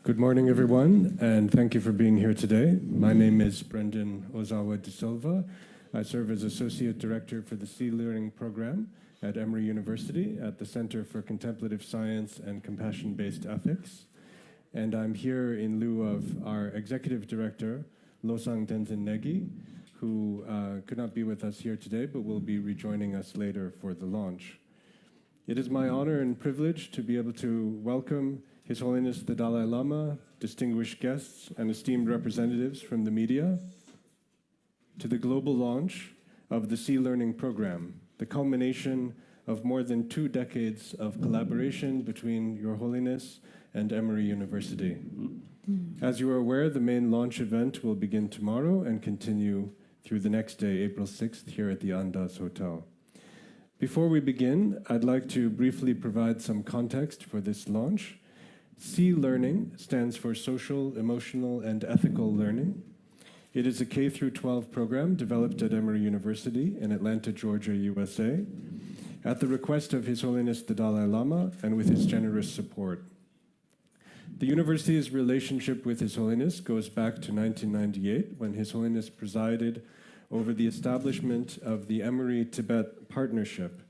Good morning, everyone, and thank you for being here today. My name is Brendan Ozawa de Silva. I serve as Associate Director for the SEEL Learning Program at Emory University at the Center for Contemplative Science and Compassion-Based Ethics. And I'm here in lieu of our Executive Director, Losang Tenzin Negi, who could not be with us here today, but will be rejoining us later for the launch. It is my honor and privilege to be able to welcome His Holiness the Dalai Lama, distinguished guests, and esteemed representatives from the media to the global launch of the SEEL Learning Program, the culmination of more than 2 decades of collaboration between Your Holiness and Emory University. As you are aware, the main launch event will begin tomorrow and continue through the next day, April 6th, here at the Andaz Hotel. Before we begin, I'd like to briefly provide some context for this launch. SEEL Learning stands for Social, Emotional, and Ethical Learning. It is a K-12 program developed at Emory University in Atlanta, Georgia, USA, at the request of His Holiness the Dalai Lama and with his generous support. The university's relationship with His Holiness goes back to 1998, when His Holiness presided over the establishment of the Emory-Tibet Partnership.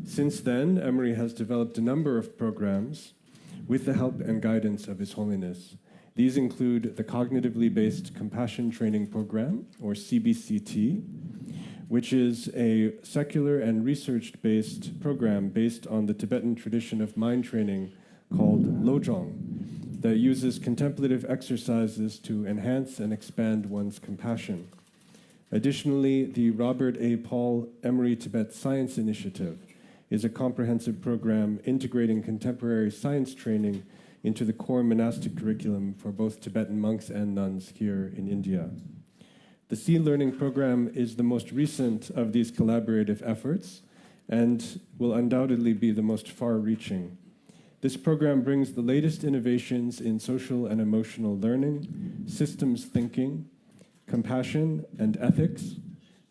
Since then, Emory has developed a number of programs with the help and guidance of His Holiness. These include the Cognitively Based Compassion Training Program, or CBCT, which is a secular and research-based program based on the Tibetan tradition of mind training called Lojong, that uses contemplative exercises to enhance and expand one's compassion. Additionally, the Robert A. Paul Emory Tibet Science Initiative is a comprehensive program integrating contemporary science training into the core monastic curriculum for both Tibetan monks and nuns here in India. The SEEL Learning Program is the most recent of these collaborative efforts and will undoubtedly be the most far-reaching. This program brings the latest innovations in social and emotional learning, systems thinking, compassion and ethics,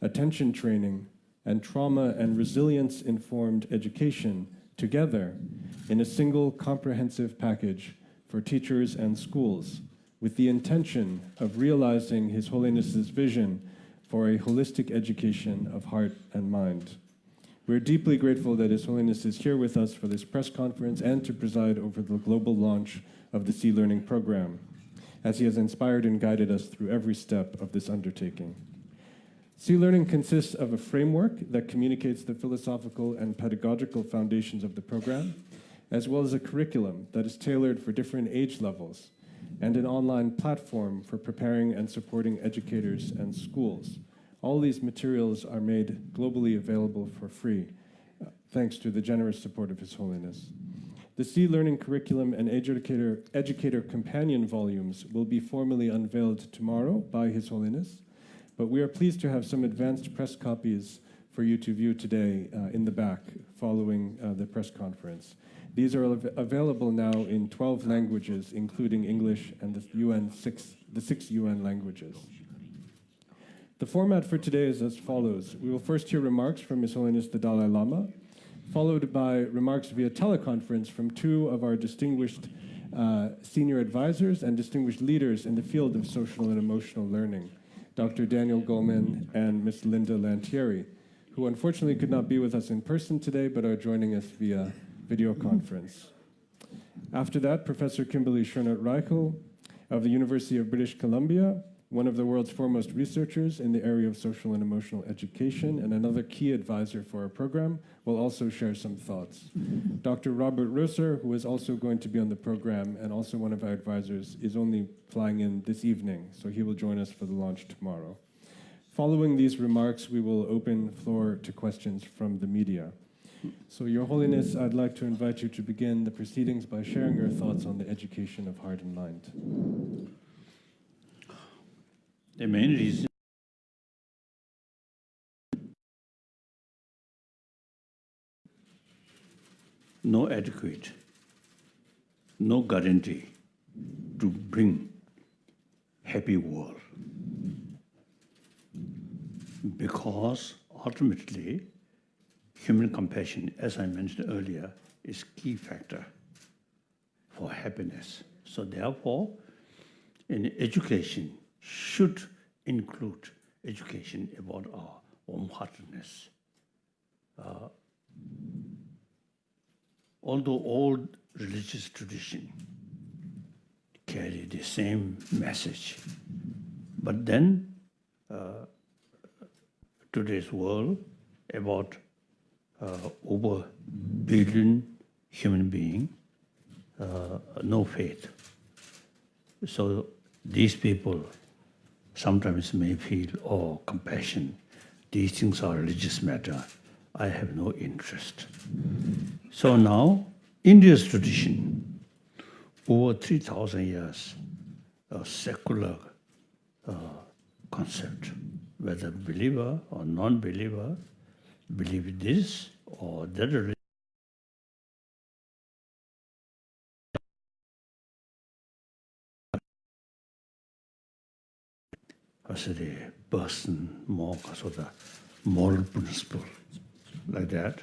attention training, and trauma and resilience-informed education together in a single comprehensive package for teachers and schools, with the intention of realizing His Holiness's vision for a holistic education of heart and mind. We're deeply grateful that His Holiness is here with us for this press conference and to preside over the global launch of the SEEL Learning Program, as he has inspired and guided us through every step of this undertaking. SEEL Learning consists of a framework that communicates the philosophical and pedagogical foundations of the program, as well as a curriculum that is tailored for different age levels, and an online platform for preparing and supporting educators and schools. All these materials are made globally available for free, thanks to the generous support of His Holiness. The SEEL Learning curriculum and educator companion volumes will be formally unveiled tomorrow by His Holiness, but we are pleased to have some advanced press copies for you to view today in the back following the press conference. These are available now in 12 languages, including English and the 6 UN languages. The format for today is as follows. We will first hear remarks from His Holiness the Dalai Lama, followed by remarks via teleconference from 2 of our distinguished senior advisors and distinguished leaders in the field of social and emotional learning, Dr. Daniel Goleman and Ms. Linda Lantieri, who unfortunately could not be with us in person today, but are joining us via video conference. After that, Professor Kimberly Schernert-Reichel of the University of British Columbia, one of the world's foremost researchers in the area of social and emotional education and another key advisor for our program, will also share some thoughts. Dr. Robert Rösser, who is also going to be on the program and also one of our advisors, is only flying in this evening, so he will join us for the launch tomorrow. Following these remarks, we will open the floor to questions from the media. So, Your Holiness, I'd like to invite you to begin the proceedings by sharing your thoughts on the education of heart and mind. The main reason no adequate, no guarantee to bring happy world. Because ultimately, human compassion, as I mentioned earlier, is key factor for happiness. So therefore, in education should include education about our warm-heartedness. Although all religious tradition carry the same message, but then today's world about over billion human being, no faith. So these people sometimes may feel, oh, compassion, these things are religious matter. I have no interest. So now, India's tradition, over 3,000 years, a secular concept, whether believer or non-believer, believe this or that religion. As a person, more sort of moral principle, like that.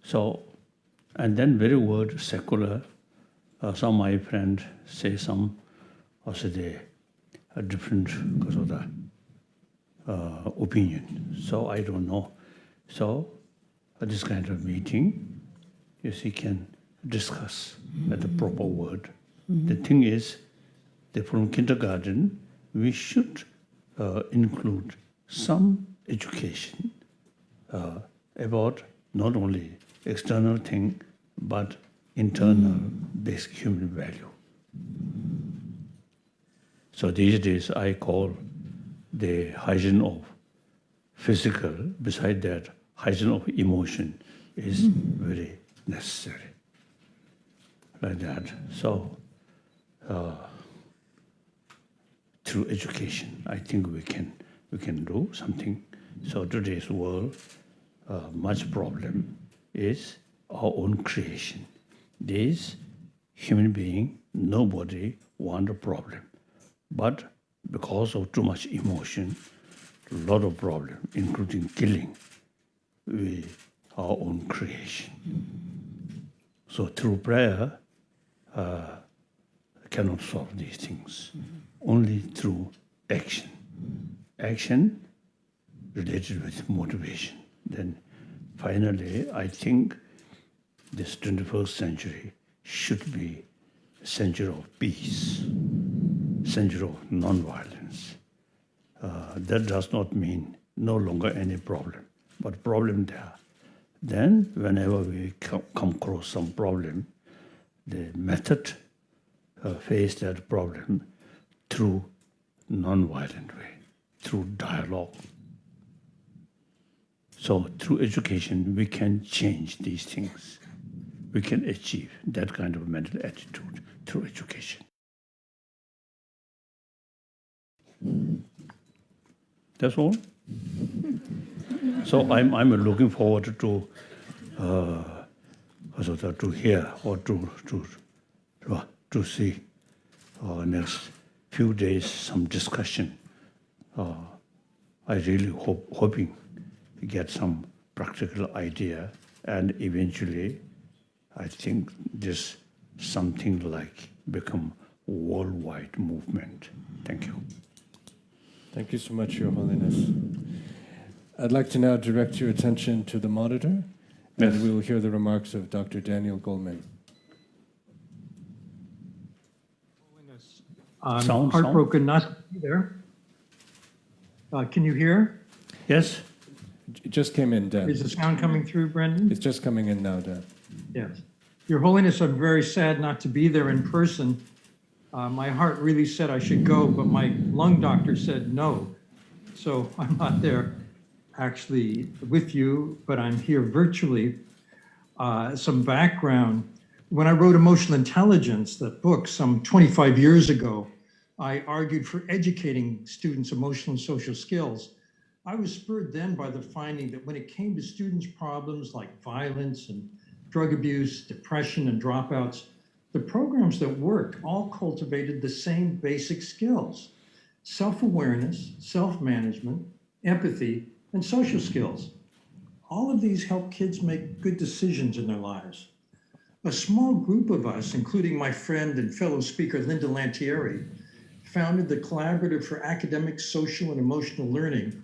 So, and then very word secular, some my friend say some, also a different sort of opinion. So I don't know. So this kind of meeting, you see, can discuss at the proper word. The thing is, that from kindergarten, we should include some education about not only external thing, but internal basic human value. So these days I call the hygiene of physical, beside that, hygiene of emotion is very necessary. Like that. So through education, I think we can do something. So today's world, much problem is our own creation. This human being, nobody want a problem. But because of too much emotion, a lot of problem, including killing, our own creation. So through prayer, cannot solve these things. Only through action. Action related with motivation. Then finally, I think this 21st century should be a century of peace, century of non-violence. That does not mean no longer any problem, but problem there. Then whenever we come across some problem, the method face that problem through non-violent way, through dialogue. So through education, we can change these things. We can achieve that kind of mental attitude through education. That's all. So I'm looking forward to hear or to see next few days some discussion. I really hoping to get some practical idea, and eventually I think this something like become worldwide movement. Thank you. Thank you so much, Your Holiness. I'd like to now direct your attention to the monitor, and Yes. we will hear the remarks of Dr. Daniel Goleman. I'm Sound. heartbroken not to be there. Can you hear? Yes? It just came in, Dan. Is the sound coming through, Brendan? It's just coming in now, Dan. Yes. Your Holiness, I'm very sad not to be there in person. My heart really said I should go, but my lung doctor said no. So I'm not there actually with you, but I'm here virtually. Some background. When I wrote Emotional Intelligence, that book, some 25 years ago, I argued for educating students' emotional and social skills. I was spurred then by the finding that when it came to students' problems like violence and drug abuse, depression, and dropouts, the programs that worked all cultivated the same basic skills: self-awareness, self-management, empathy, and social skills. All of these help kids make good decisions in their lives. A small group of us, including my friend and fellow speaker Linda Lantieri, founded the Collaborative for Academic, Social, and Emotional Learning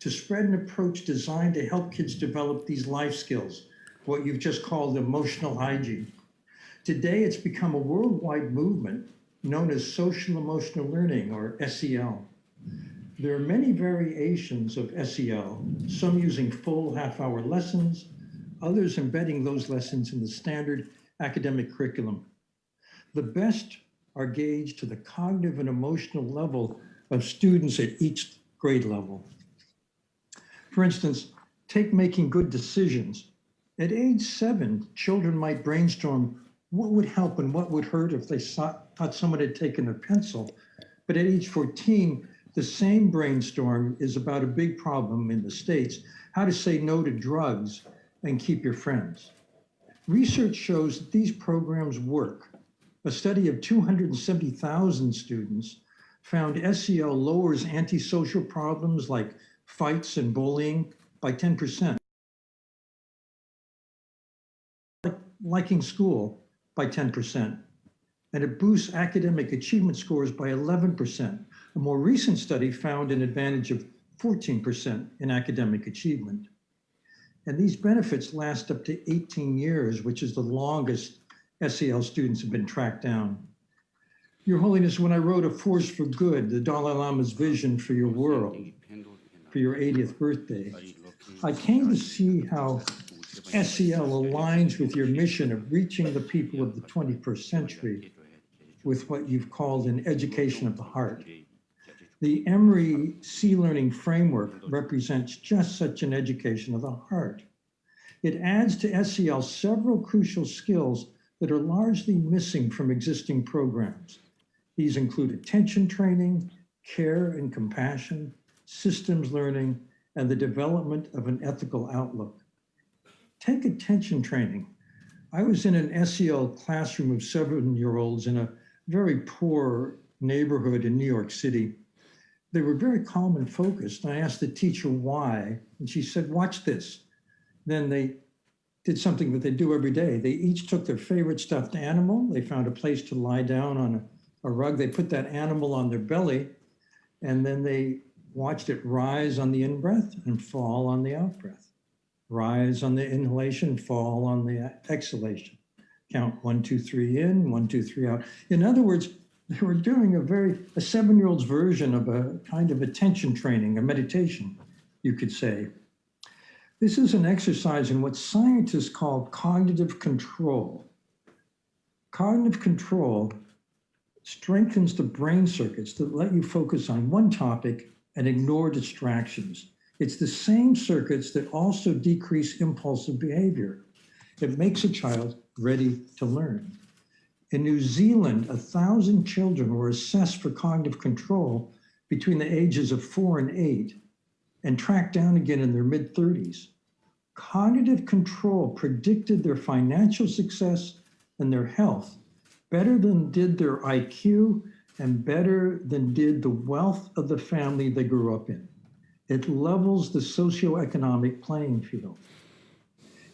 to spread an approach designed to help kids develop these life skills, what you've just called emotional hygiene. Today, it's become a worldwide movement known as social emotional learning, or SEL. There are many variations of SEL, some using full half-hour lessons, others embedding those lessons in the standard academic curriculum. The best are gauged to the cognitive and emotional level of students at each grade level. For instance, take making good decisions. At age 7, children might brainstorm what would help and what would hurt if they thought someone had taken a pencil. But at age 14, the same brainstorm is about a big problem in the States, how to say no to drugs and keep your friends. Research shows that these programs work. A study of 270,000 students found SEL lowers antisocial problems like fights and bullying by 10%, liking school by 10%, and it boosts academic achievement scores by 11%. A more recent study found an advantage of 14% in academic achievement. And these benefits last up to 18 years, which is the longest SEL students have been tracked down. Your Holiness, when I wrote A Force for Good, the Dalai Lama's vision for your world, for your 80th birthday, I came to see how SEL aligns with your mission of reaching the people of the 21st century with what you've called an education of the heart. The Emory SEEL learning framework represents just such an education of the heart. It adds to SEL several crucial skills that are largely missing from existing programs. These include attention training, care and compassion, systems learning, and the development of an ethical outlook. Take attention training. I was in an SEL classroom of 7-year-olds in a very poor neighborhood in New York City. They were very calm and focused. I asked the teacher why, and she said, watch this. Then they did something that they do every day. They each took their favorite stuffed animal. They found a place to lie down on a rug. They put that animal on their belly, and then they watched it rise on the in-breath and fall on the out-breath. Rise on the inhalation, fall on the exhalation. Count 1, 2, 3 in, 1, 2, 3 out. In other words, they were doing a 7-year-old's version of a kind of attention training, a meditation, you could say. This is an exercise in what scientists call cognitive control. Cognitive control strengthens the brain circuits that let you focus on one topic and ignore distractions. It's the same circuits that also decrease impulsive behavior. It makes a child ready to learn. In New Zealand, 1,000 children were assessed for cognitive control between the ages of 4 and 8 and tracked down again in their mid-30s. Cognitive control predicted their financial success and their health better than did their IQ and better than did the wealth of the family they grew up in. It levels the socioeconomic playing field.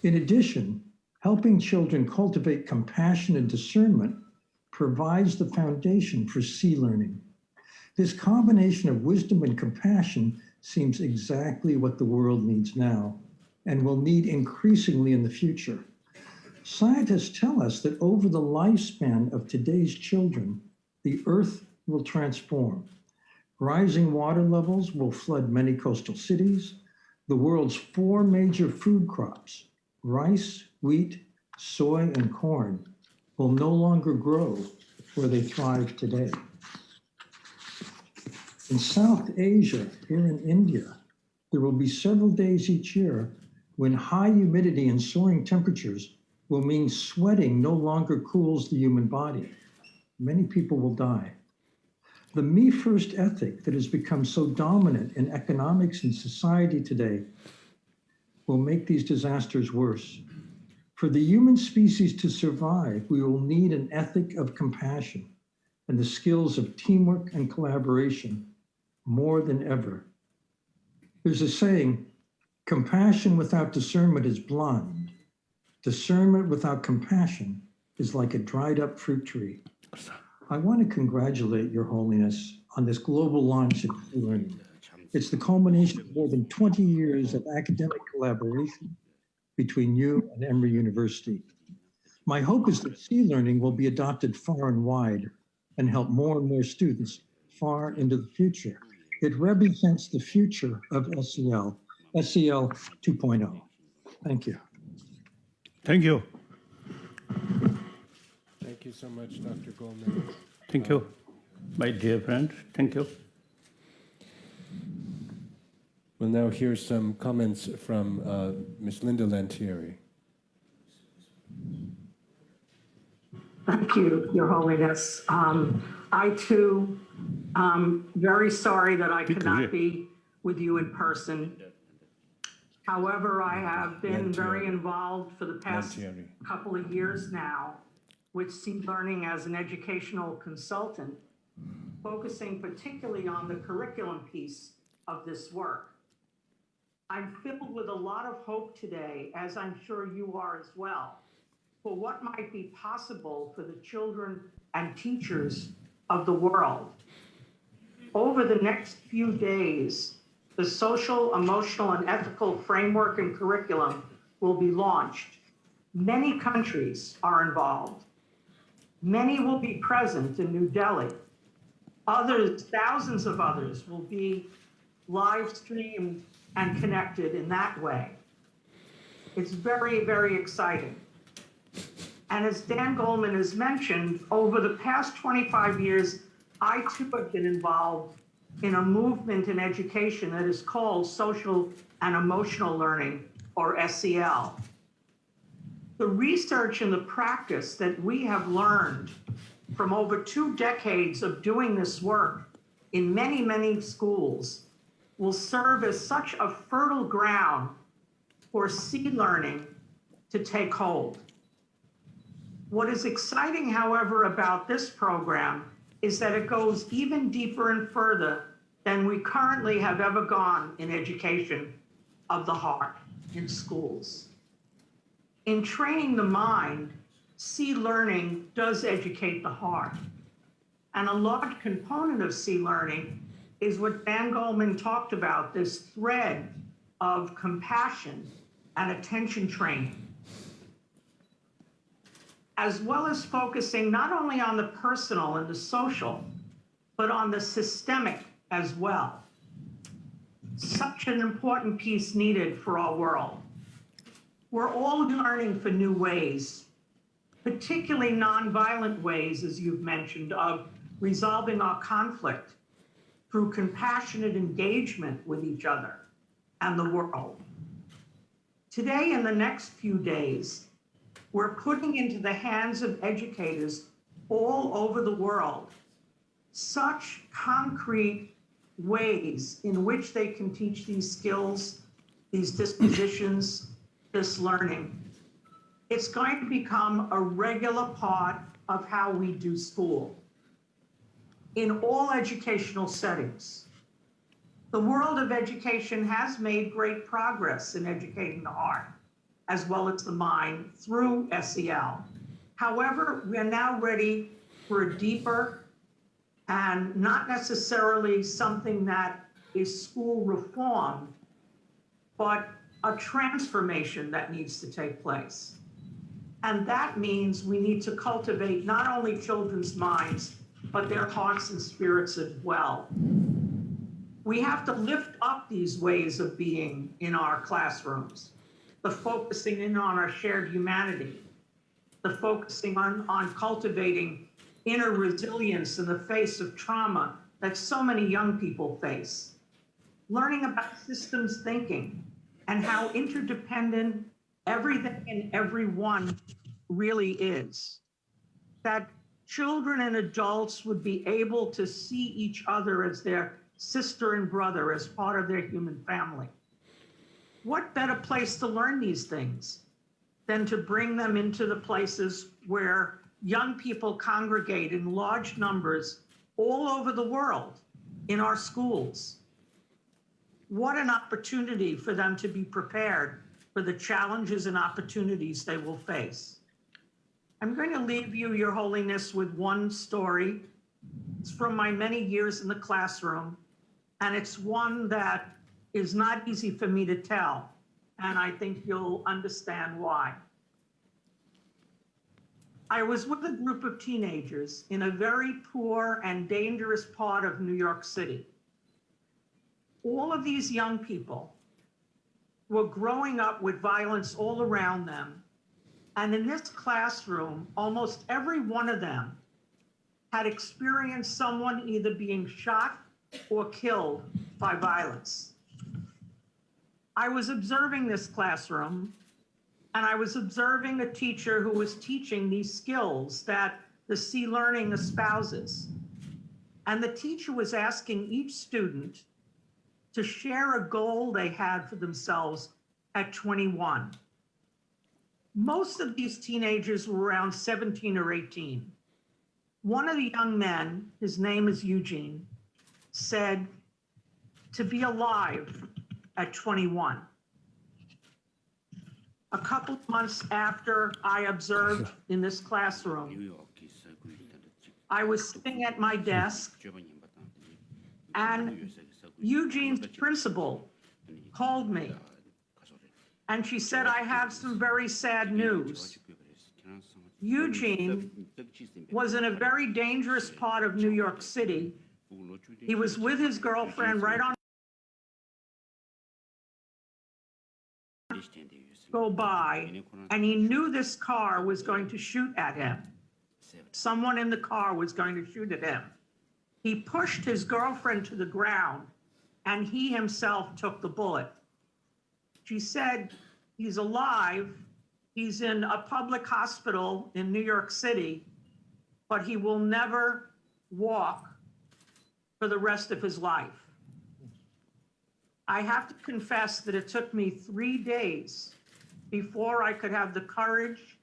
In addition, helping children cultivate compassion and discernment provides the foundation for SEEL learning. This combination of wisdom and compassion seems exactly what the world needs now and will need increasingly in the future. Scientists tell us that over the lifespan of today's children, the Earth will transform. Rising water levels will flood many coastal cities. The world's 4 major food crops, rice, wheat, soy, and corn, will no longer grow where they thrive today. In South Asia, here in India, there will be several days each year when high humidity and soaring temperatures will mean sweating no longer cools the human body. Many people will die. The me first ethic that has become so dominant in economics and society today will make these disasters worse. For the human species to survive, we will need an ethic of compassion and the skills of teamwork and collaboration more than ever. There's a saying, compassion without discernment is blind. Discernment without compassion is like a dried up fruit tree. I want to congratulate Your Holiness on this global launch of e-learning. It's the culmination of more than 20 years of academic collaboration between you and Emory University. My hope is that e-learning will be adopted far and wide and help more and more students far into the future. It represents the future of SEL 2.0. Thank you. Thank you. Thank you so much, Dr. Goldman. Thank you, my dear friend. Thank you. We'll now hear some comments from Ms. Linda Lantieri. Thank you, Your Holiness. I too am very sorry that I could not be with you in person. However, I have been very involved for the past couple of years now with e-learning as an educational consultant, focusing particularly on the curriculum piece of this work. I'm filled with a lot of hope today, as I'm sure you are as well, for what might be possible for the children and teachers of the world. Over the next few days, the social, emotional, and ethical framework and curriculum will be launched. Many countries are involved. Many will be present in New Delhi. Others, thousands of others, will be live streamed and connected in that way. It's very, very exciting. And as Dan Goldman has mentioned, over the past 25 years, I too have been involved in a movement in education that is called social and emotional learning, or SEL. The research and the practice that we have learned from over 2 decades of doing this work in many, many schools will serve as such a fertile ground for e-learning to take hold. What is exciting, however, about this program is that it goes even deeper and further than we currently have ever gone in education of the heart in schools. In training the mind, e-learning does educate the heart. And a large component of e-learning is what Dan Goldman talked about, this thread of compassion and attention training, as well as focusing not only on the personal and the social, but on the systemic as well. Such an important piece needed for our world. We're all yearning for new ways, particularly nonviolent ways, as you've mentioned, of resolving our conflict through compassionate engagement with each other and the world. Today and the next few days, we're putting into the hands of educators all over the world such concrete ways in which they can teach these skills, these dispositions, this learning. It's going to become a regular part of how we do school in all educational settings. The world of education has made great progress in educating the heart as well as the mind through SEL. However, we're now ready for a deeper and not necessarily something that is school reform, but a transformation that needs to take place. And that means we need to cultivate not only children's minds, but their hearts and spirits as well. We have to lift up these ways of being in our classrooms, the focusing in on our shared humanity, the focusing on cultivating inner resilience in the face of trauma that so many young people face, learning about systems thinking and how interdependent everything and everyone really is. That children and adults would be able to see each other as their sister and brother, as part of their human family. What better place to learn these things than to bring them into the places where young people congregate in large numbers all over the world in our schools? What an opportunity for them to be prepared for the challenges and opportunities they will face. I'm going to leave you, Your Holiness, with one story. It's from my many years in the classroom, and it's one that is not easy for me to tell, and I think you'll understand why. I was with a group of teenagers in a very poor and dangerous part of New York City. All of these young people were growing up with violence all around them. And in this classroom, almost every one of them had experienced someone either being shot or killed by violence. I was observing this classroom, and I was observing a teacher who was teaching these skills that the SEEL learning espouses. And the teacher was asking each student to share a goal they had for themselves at 21. Most of these teenagers were around 17 or 18. One of the young men, his name is Eugene, said to be alive at 21. A couple months after I observed in this classroom, I was sitting at my desk, and Eugene's principal called me, and she said, I have some very sad news. Eugene was in a very dangerous part of New York City. He was with his girlfriend right on go by, and he knew this car was going to shoot at him. Someone in the car was going to shoot at him. He pushed his girlfriend to the ground, and he himself took the bullet. She said, he's alive, he's in a public hospital in New York City, but he will never walk for the rest of his life. I have to confess that it took me 3 days before I could have the courage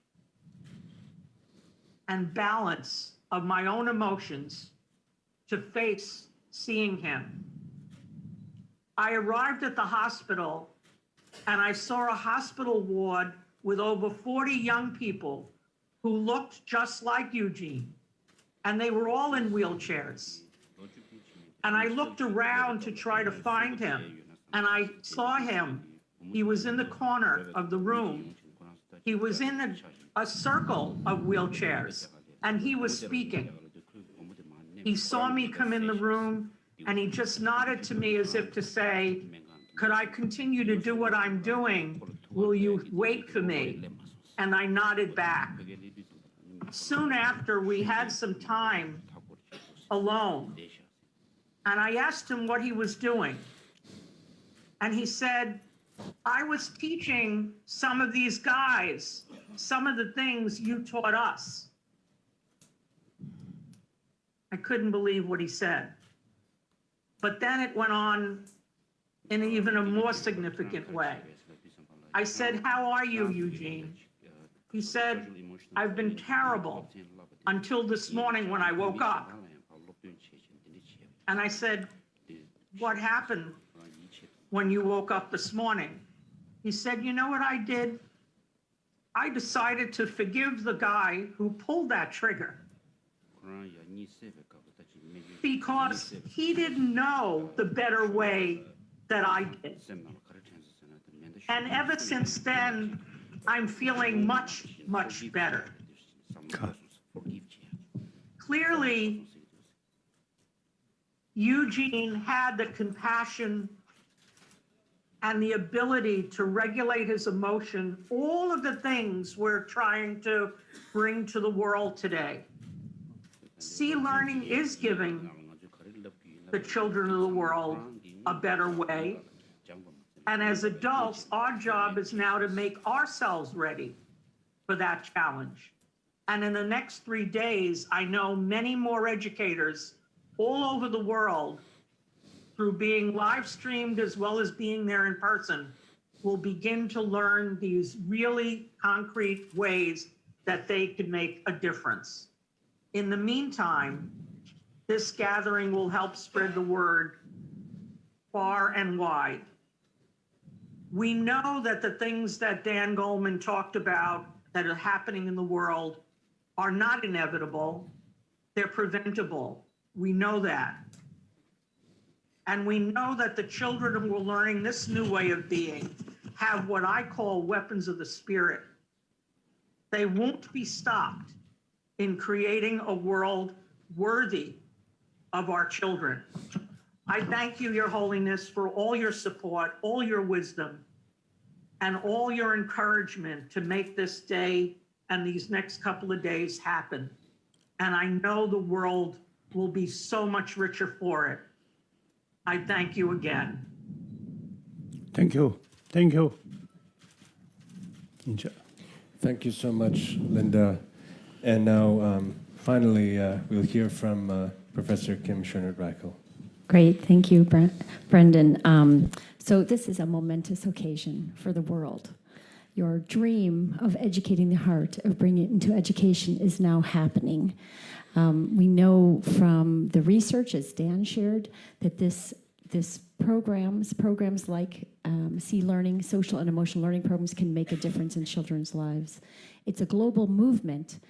and balance of my own emotions to face seeing him. I arrived at the hospital, and I saw a hospital ward with over 40 young people who looked just like Eugene, and they were all in wheelchairs. And I looked around to try to find him, and I saw him. He was in the corner of the room. He was in a circle of wheelchairs, and he was speaking. He saw me come in the room, and he just nodded to me as if to say, could I continue to do what I'm doing? Will you wait for me? And I nodded back. Soon after, we had some time alone, and I asked him what he was doing. And he said, I was teaching some of these guys some of the things you taught us. I couldn't believe what he said. But then it went on in even a more significant way. I said, how are you, Eugene? He said, I've been terrible until this morning when I woke up. And I said, what happened when you woke up this morning? He said, you know what I did? I decided to forgive the guy who pulled that trigger because he didn't know the better way that I did. And ever since then, I'm feeling much, much better. Clearly, Eugene had the compassion and the ability to regulate his emotion, all of the things we're trying to bring to the world today. SEEL learning is giving the children of the world a better way. And as adults, our job is now to make ourselves ready for that challenge. And in the next 3 days, I know many more educators all over the world, through being live streamed as well as being there in person, will begin to learn these really concrete ways that they could make a difference. In the meantime, this gathering will help spread the word far and wide. We know that the things that Dan Goleman talked about that are happening in the world are not inevitable, they're preventable. We know that. And we know that the children who are learning this new way of being have what I call weapons of the spirit. They won't be stopped in creating a world worthy of our children. I thank you, Your Holiness, for all your support, all your wisdom, and all your encouragement to make this day and these next couple of days happen. And I know the world will be so much richer for it. I thank you again. Thank you. Thank you. Thank you so much, Linda. And now, finally, we'll hear from Professor Kim Schönert-Reichel. Great, thank you, Brendan. So this is a momentous occasion for the world. Your dream of educating the heart, of bringing it into education, is now happening. We know from the research, as Dan shared, that this programs like SEEL learning, social and emotional learning programs, can make a difference in children's lives. It's a global movement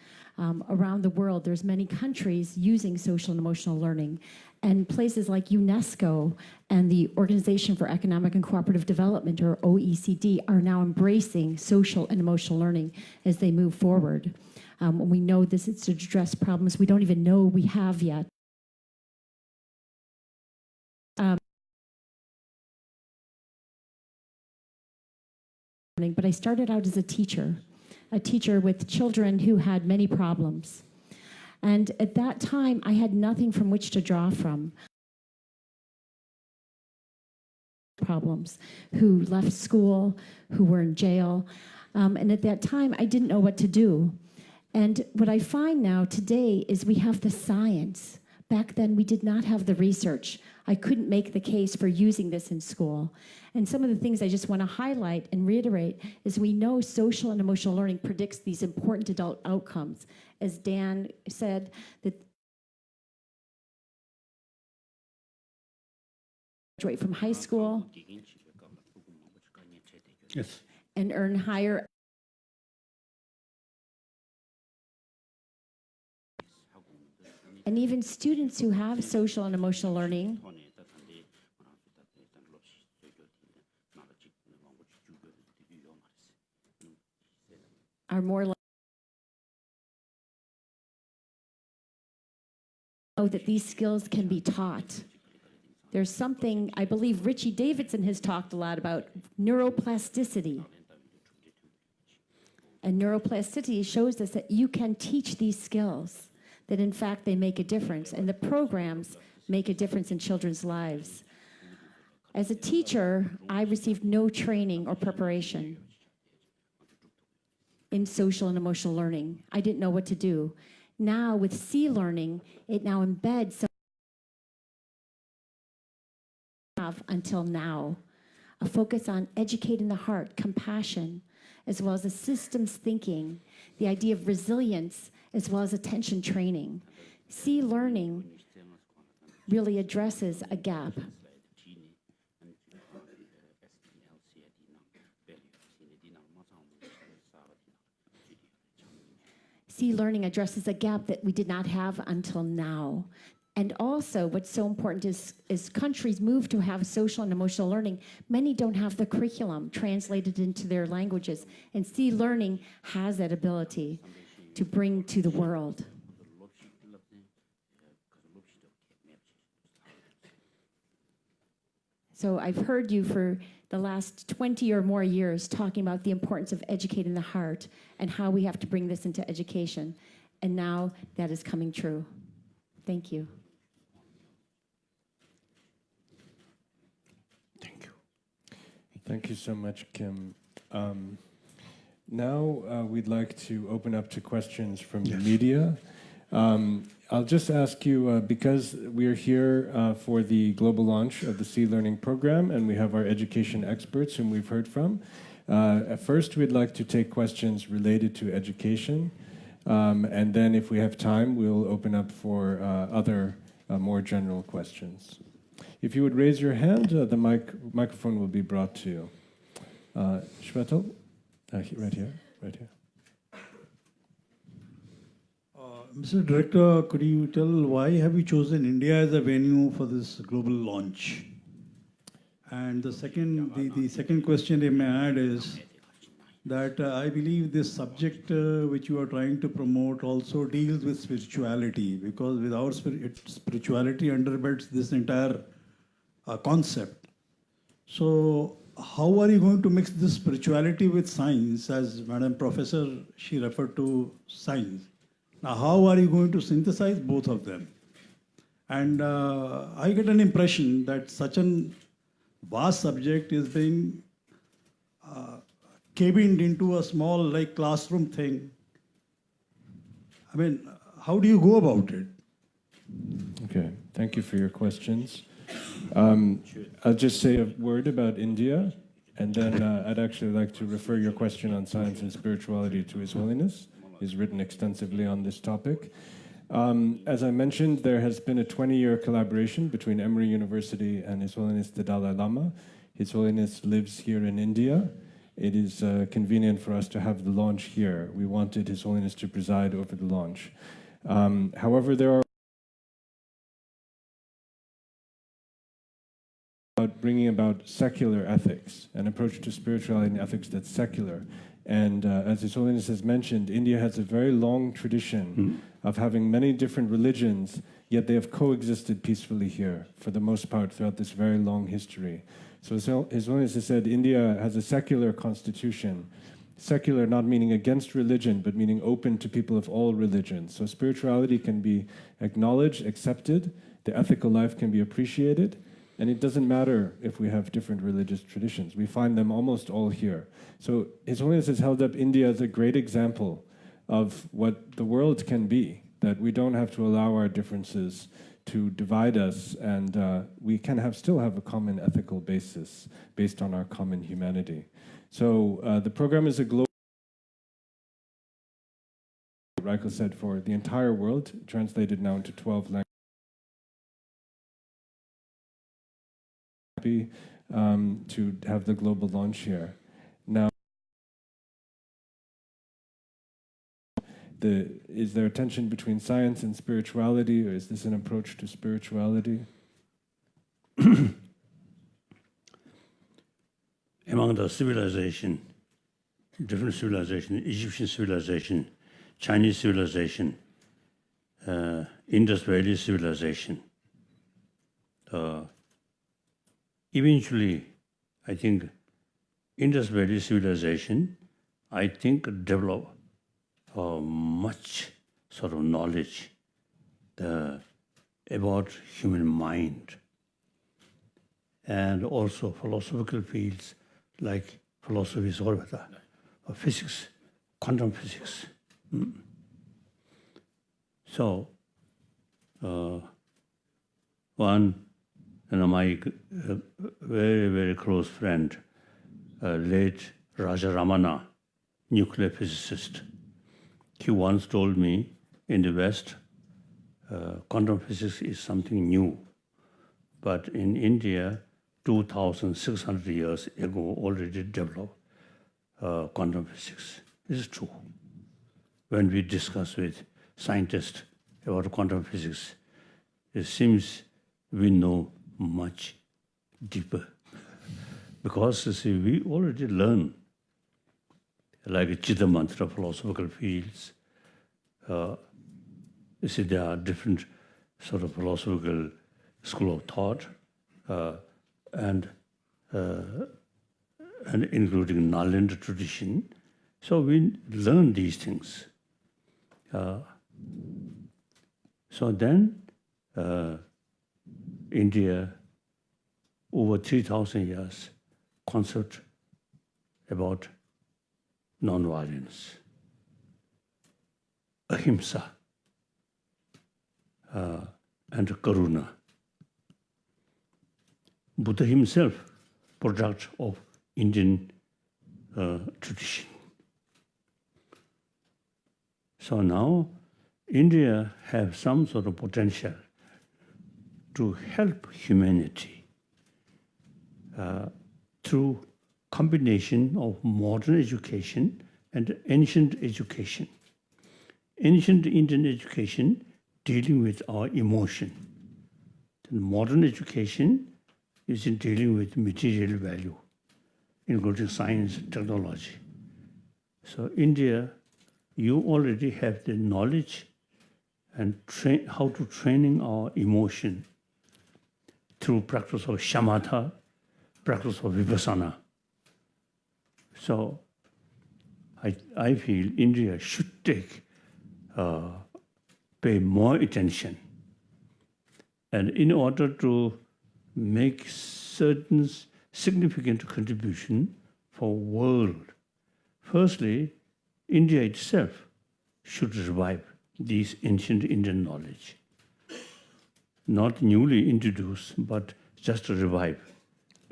around the world. There's many countries using social and emotional learning, and places like UNESCO and the Organization for Economic and Cooperative Development, or OECD, are now embracing social and emotional learning as they move forward. We know this is to address problems we don't even know we have yet. But I started out as a teacher with children who had many problems. And at that time, I had nothing from which to draw from. Problems, who left school, who were in jail. And at that time, I didn't know what to do. And what I find now today is we have the science. Back then, we did not have the research. I couldn't make the case for using this in school. And some of the things I just want to highlight and reiterate is we know social and emotional learning predicts these important adult outcomes. As Dan said, that graduate from high school Yes. and earn higher and even students who have social and emotional learning are more likely to know that these skills can be taught. There's something, I believe Richie Davidson has talked a lot about, neuroplasticity. And neuroplasticity shows us that you can teach these skills, that in fact they make a difference, and the programs make a difference in children's lives. As a teacher, I received no training or preparation in social and emotional learning. I didn't know what to do. Now with SEEL learning, it now embeds some until now, a focus on educating the heart, compassion, as well as the systems thinking, the idea of resilience, as well as attention training. SEEL learning really addresses a gap. SEEL learning addresses a gap that we did not have until now. And also, what's so important is as countries move to have social and emotional learning, many don't have the curriculum translated into their languages. And SEEL learning has that ability to bring to the world. So I've heard you for the last 20 or more years talking about the importance of educating the heart and how we have to bring this into education. And now that is coming true. Thank you. Thank you. Thank you so much, Kim. Now we'd like to open up to questions from the media. I'll just ask you, because we're here for the global launch of the SEEL Learning program, and we have our education experts whom we've heard from. At first, we'd like to take questions related to education, and then if we have time, we'll open up for other more general questions. If you would raise your hand, the microphone will be brought to you. Shwetal, right here. Mr. Director, could you tell why have you chosen India as a venue for this global launch? And the second question I may add is that I believe this subject which you are trying to promote also deals with spirituality, because without spirituality underbelts this entire concept. So how are you going to mix this spirituality with science? As Madam Professor, she referred to science. Now, how are you going to synthesize both of them? And I get an impression that such a vast subject is being cabined into a small, like, classroom thing. I mean, how do you go about it? Okay, thank you for your questions. I'll just say a word about India, and then I'd actually like to refer your question on science and spirituality to His Holiness. He's written extensively on this topic. As I mentioned, there has been a 20-year collaboration between Emory University and His Holiness the Dalai Lama. His Holiness lives here in India. It is convenient for us to have the launch here. We wanted His Holiness to preside over the launch. However, there are bringing about secular ethics, an approach to spirituality and ethics that's secular. And as His Holiness has mentioned, India has a very long tradition of having many different religions, yet they have coexisted peacefully here for the most part throughout this very long history. So His Holiness has said India has a secular constitution. Secular not meaning against religion, but meaning open to people of all religions. So spirituality can be acknowledged, accepted, the ethical life can be appreciated, and it doesn't matter if we have different religious traditions. We find them almost all here. So His Holiness has held up India as a great example of what the world can be, that we don't have to allow our differences to divide us, and we can still have a common ethical basis based on our common humanity. So the program is a global, Reichel said, for the entire world, translated now into 12 languages. Happy to have the global launch here. Now, is there a tension between science and spirituality, or is this an approach to spirituality? Among the civilization, different civilization, Egyptian civilization, Chinese civilization, Indus Valley civilization, eventually, I think Indus Valley civilization, I think, developed much sort of knowledge about human mind, and also philosophical fields like philosophy, physics, quantum physics. So, one, my very, very close friend, late Raja Ramana, nuclear physicist, he once told me, in the West, quantum physics is something new. But in India, 2,600 years ago, already developed quantum physics. This is true. When we discuss with scientists about quantum physics, it seems we know much deeper. Because, you see, we already learn, like Chitta Mantra, philosophical fields. You see, there are different sort of philosophical school of thought, and including Nalanda tradition. So we learn these things. So then, India, over 3,000 years, concept about non-violence, ahimsa, and karuna. Buddha himself, product of Indian tradition. So now, India has some sort of potential to help humanity through combination of modern education and ancient education. Ancient Indian education dealing with our emotion. And modern education is in dealing with material value, including science, technology. So India, you already have the knowledge and how to training our emotion through practice of shamatha, practice of vipassana. So I feel India should pay more attention. And in order to make certain significant contribution for world, firstly, India itself should revive these ancient Indian knowledge. Not newly introduced, but just to revive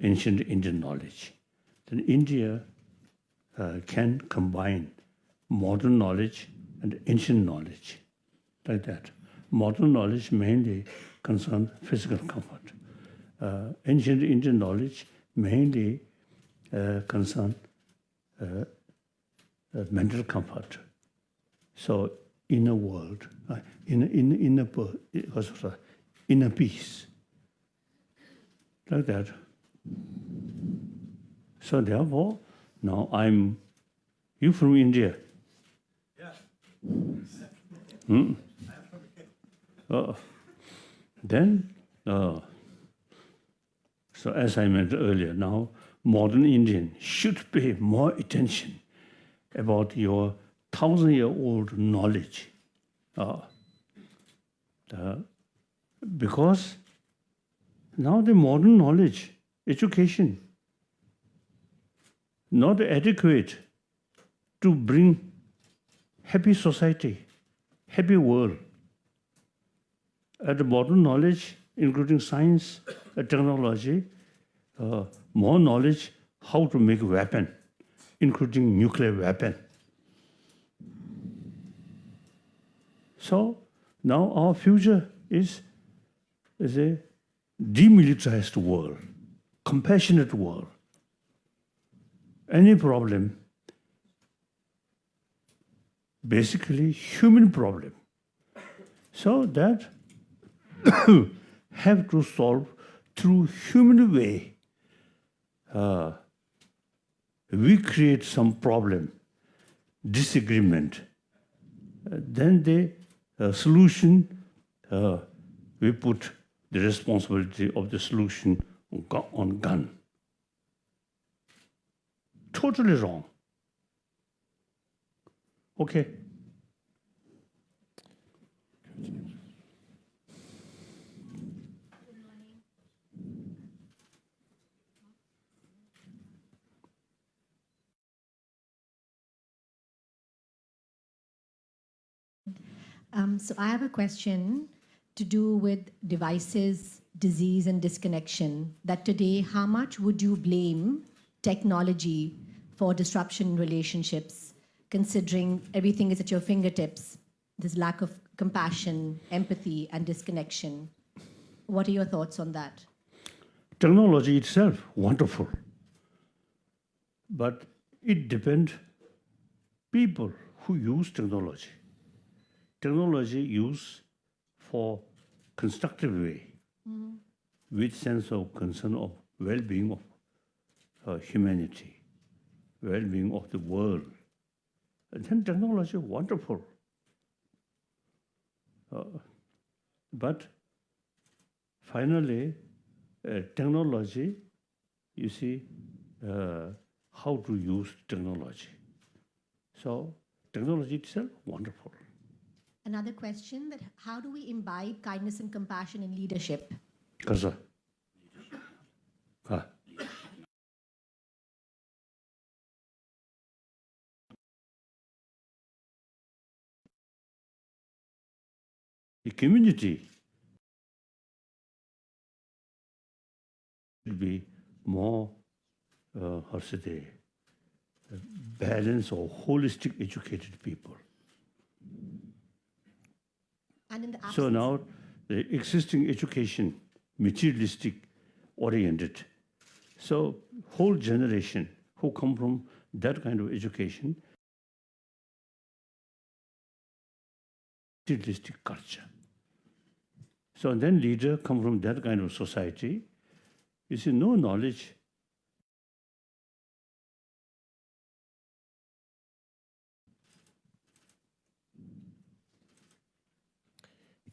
ancient Indian knowledge. Then India can combine modern knowledge and ancient knowledge, like that. Modern knowledge mainly concerns physical comfort. Ancient Indian knowledge mainly concerns mental comfort. So inner world, inner peace, like that. So therefore, now you from India? Yeah. Then, so as I mentioned earlier, now modern Indian should pay more attention about your 1,000-year-old knowledge. Because now the modern knowledge, education, not adequate to bring happy society, happy world. The modern knowledge, including science, technology, more knowledge how to make a weapon, including nuclear weapon. So now our future is a demilitarized world, compassionate world. Any problem, basically human problem. So that have to solve through human way. We create some problem, disagreement. Then the solution, we put the responsibility of the solution on gun. Totally wrong. Okay. So I have a question to do with devices, disease, and disconnection. That today, how much would you blame technology for disruption in relationships, considering everything is at your fingertips? There's lack of compassion, empathy, and disconnection. What are your thoughts on that? Technology itself, wonderful. But it depends people who use technology. Technology used for constructive way, with sense of concern of well-being of humanity, well-being of the world. And then technology, wonderful. But finally, technology, you see, how to use technology. So technology itself, wonderful. Another question, that how do we imbibe kindness and compassion in leadership? Kaza. The community should be more, how should I say, balanced or holistic educated people. And in the absence So now the existing education, materialistic oriented. So whole generation who come from that kind of education, materialistic culture. So then leader come from that kind of society. You see, no knowledge.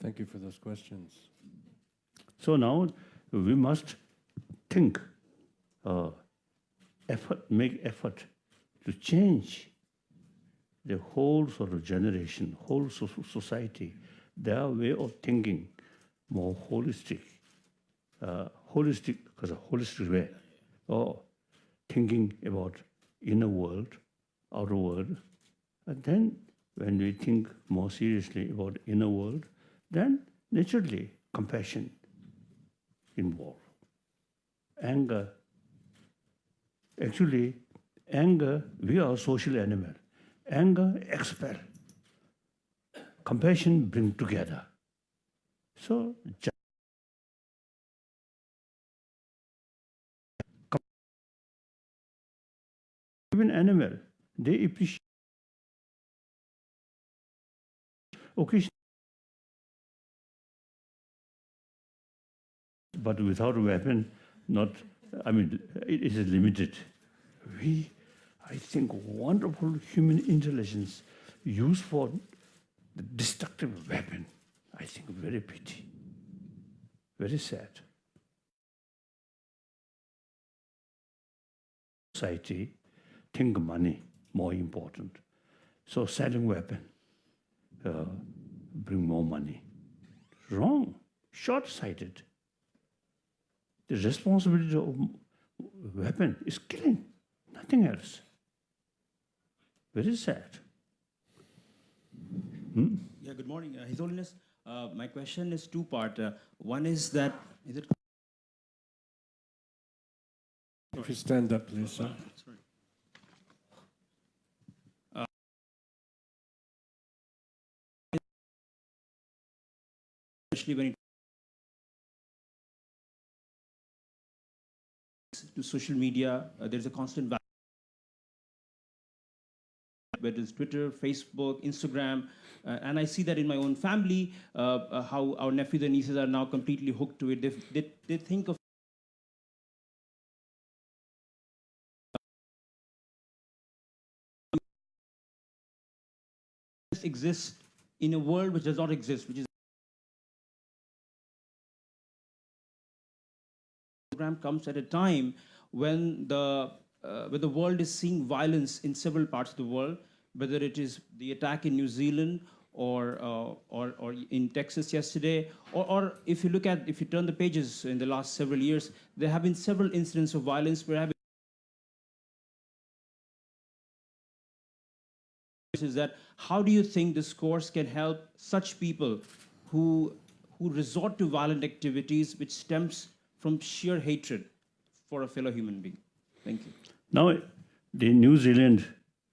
Thank you for those questions. So now we must think, make effort to change the whole sort of generation, whole society, their way of thinking more holistic, because a holistic way, or thinking about inner world, outer world. And then when we think more seriously about inner world, then naturally compassion involved. Anger, actually, anger, we are a social animal. Anger expel. Compassion bring together. So, even animal, they appreciate occasionally, but without a weapon, not, I mean, it is limited. We, I think, wonderful human intelligence used for the destructive weapon. I think very pity, very sad. Society think money more important. So selling weapon bring more money. Wrong, short-sighted. The responsibility of weapon is killing, nothing else. Very sad. Yeah, good morning, His Holiness. My question is two-part. One is that, is it? If you stand up, please, sir. Sorry. Especially when it comes to social media, there's a constant battle, whether it's Twitter, Facebook, Instagram, and I see that in my own family, how our nephews and nieces are now completely hooked to it. They think of exists in a world which does not exist, which is program comes at a time when the world is seeing violence in several parts of the world, whether it is the attack in New Zealand or in Texas yesterday, or if you turn the pages in the last several years, there have been several incidents of violence where is that how do you think this course can help such people who resort to violent activities which stems from sheer hatred for a fellow human being? Thank you. Now, the New Zealand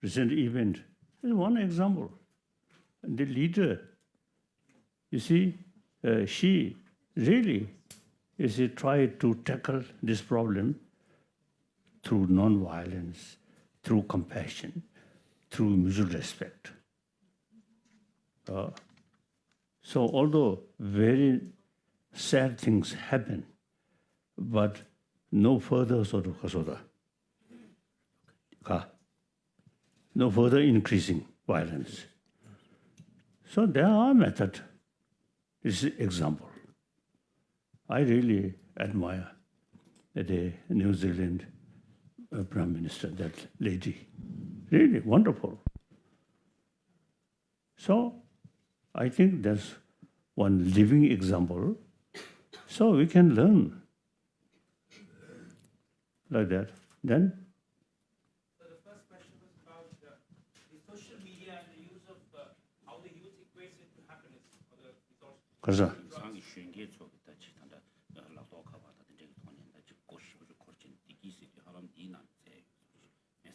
recent event is one example. The leader, you see, she really tried to tackle this problem through non-violence, through compassion, through mutual respect. So although very sad things happen, but no further no further increasing violence. So there are methods. This is example. I really admire the New Zealand Prime Minister, that lady. Really wonderful. So I think that's one living example. So we can learn like that. Then? So the first question was about the social media and the use of how the youth equates it to happiness or the resources.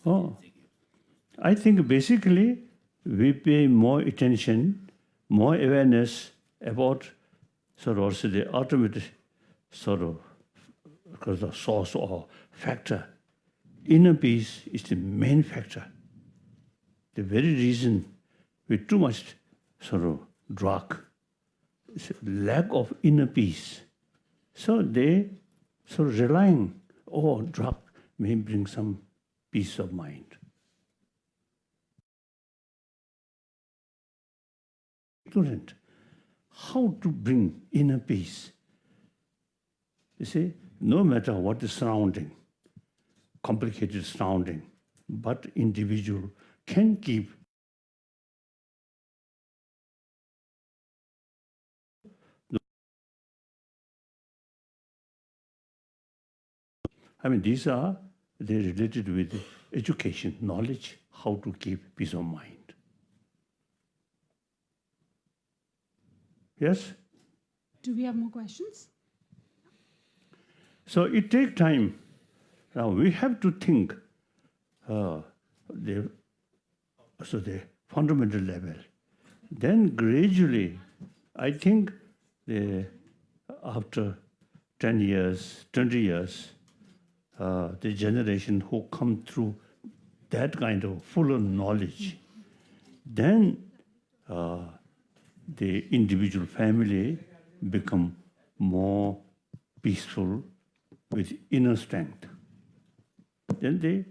Oh, I think basically we pay more attention, more awareness about sort of also the ultimate sort of, because the source or factor inner peace is the main factor. The very reason with too much sort of drug is lack of inner peace. So they sort of relying, oh, drug may bring some peace of mind. Ignorant. How to bring inner peace? You see, no matter what the surrounding, complicated surrounding, but individual can keep these are they related with education, knowledge, how to keep peace of mind. Yes? Do we have more questions? So it takes time. Now we have to think the fundamental level. Then gradually, I think after 10 years, 20 years, the generation who come through that kind of fuller knowledge, then the individual family become more peaceful with inner strength. Then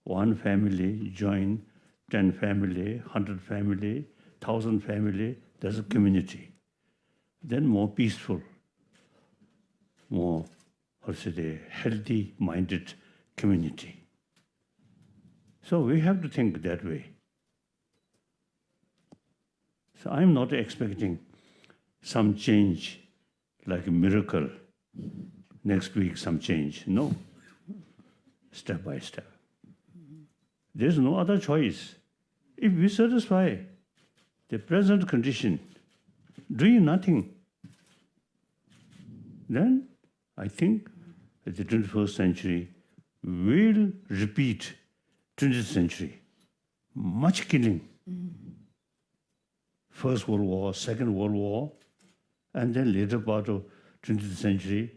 one family join 10 family, 100 family, 1,000 family, there's a community. Then more peaceful, more, healthy-minded community. So we have to think that way. So I'm not expecting some change like a miracle. Next week, some change. No. Step by step. There's no other choice. If we satisfy the present condition, doing nothing, then I think that the 21st century will repeat 20th century. Much killing. First World War, Second World War, and then later part of 20th century,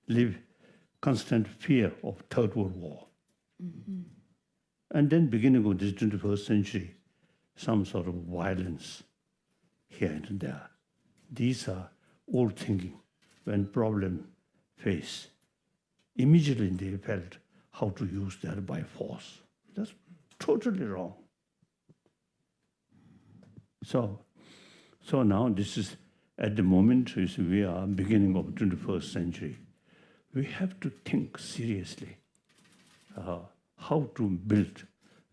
live constant fear of Third World War. And then beginning of this 21st century, some sort of violence here and there. These are old thinking. When problem face, immediately they felt how to use that by force. That's totally wrong. So now this is, at the moment, we are beginning of 21st century. We have to think seriously how to build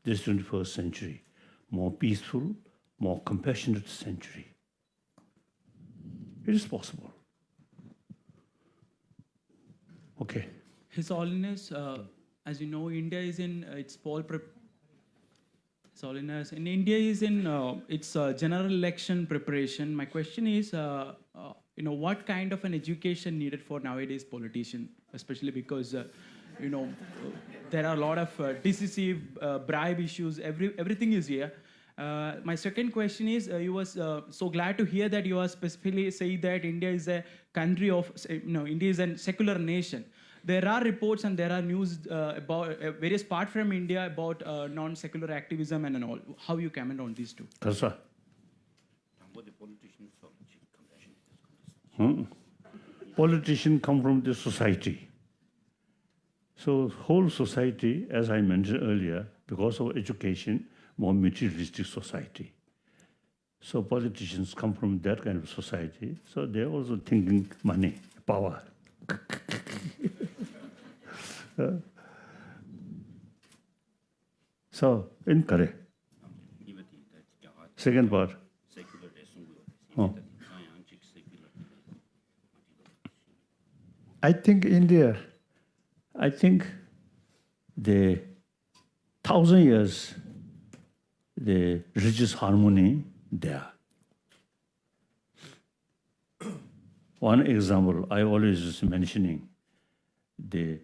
this 21st century more peaceful, more compassionate century. It is possible. Okay. His Holiness, as you know, India is in its His Holiness, in India is in its general election preparation. My question is, what kind of an education needed for nowadays politician, especially because, there are a lot of decisive bribe issues. Everything is here. My second question is, you was so glad to hear that you are specifically saying that India is a country of, India is a secular nation. There are reports and there are news about various parts from India about non-secular activism and all. How you comment on these two? Politicians come from the society. So whole society, as I mentioned earlier, because of education, more materialistic society. So politicians come from that kind of society. So they're also thinking money, power. So, incorrect. Second part. Oh. I think India, the 1,000 years, the religious harmony there. One example, I always was mentioning the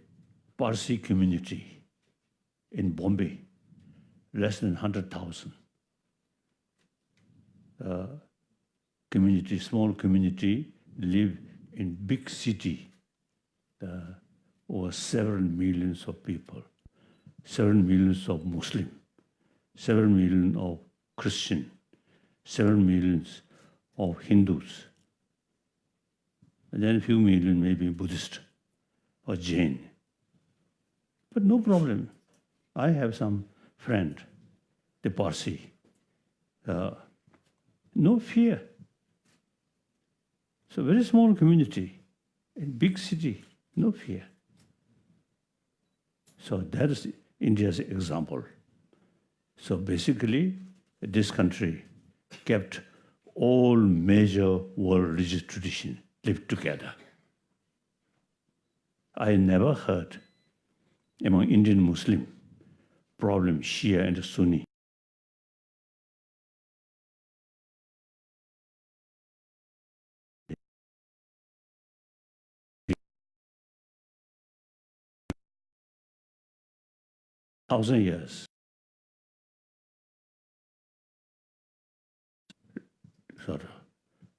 Parsi community in Bombay, less than 100,000. Small community, live in big city. over several millions of people, 7 millions of Muslim, 7 million of Christian, 7 millions of Hindus, and then a few million maybe Buddhist or Jain. But no problem. I have some friend, the Parsi. No fear. So very small community, in big city, no fear. So that is India's example. So basically, this country kept all major world religious traditions lived together. I never heard among Indian Muslim problem Shia and Sunni. Thousand years. Sort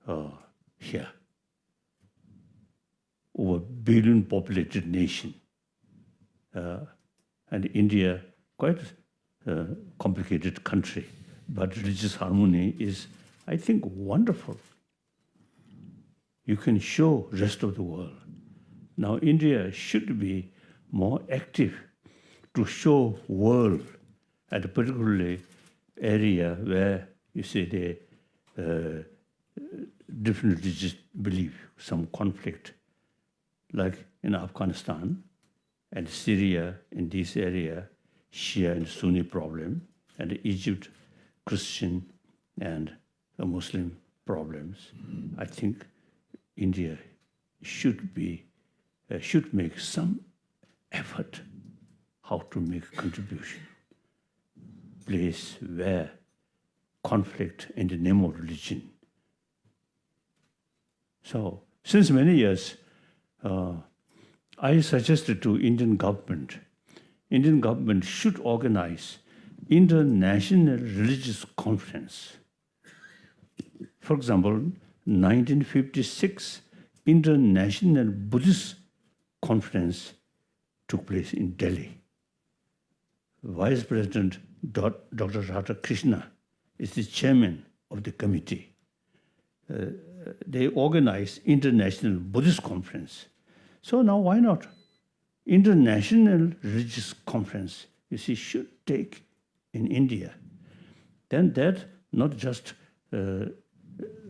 of here. Over billion populated nation. And India, quite a complicated country, but religious harmony is, I think, wonderful. You can show rest of the world. Now India should be more active to show world at a particularly area where you say the different religious belief, some conflict, like in Afghanistan and Syria, in this area, Shia and Sunni problem, and Egypt, Christian and Muslim problems. I think India should make some effort how to make a contribution. Place where conflict in the name of religion. So, since many years, I suggested to Indian government should organize international religious conference. For example, 1956 International Buddhist Conference took place in Delhi. Vice President Dr. Radha Krishna is the chairman of the committee. They organized International Buddhist Conference. So now why not? International Religious Conference, you see, should take in India. Then that, not just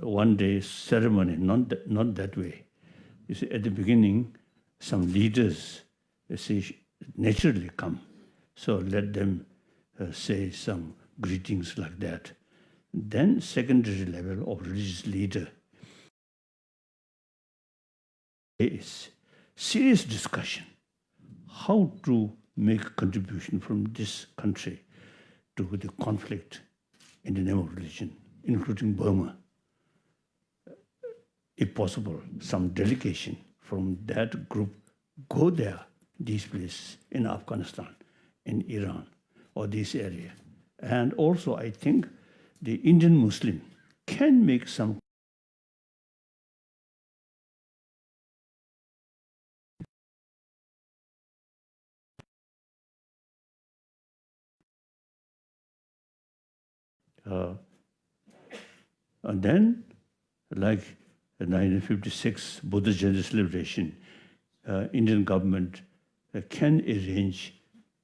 one day ceremony, not that way. You see, at the beginning, some leaders, you see, naturally come. So let them say some greetings like that. Then secondary level of religious leader is serious discussion how to make a contribution from this country to the conflict in the name of religion, including Burma. If possible, some delegation from that group go there, these places in Afghanistan, in Iran, or this area. And also, I think the Indian Muslim can make some and then, like 1956 Buddha Jayanti celebration, Indian government can arrange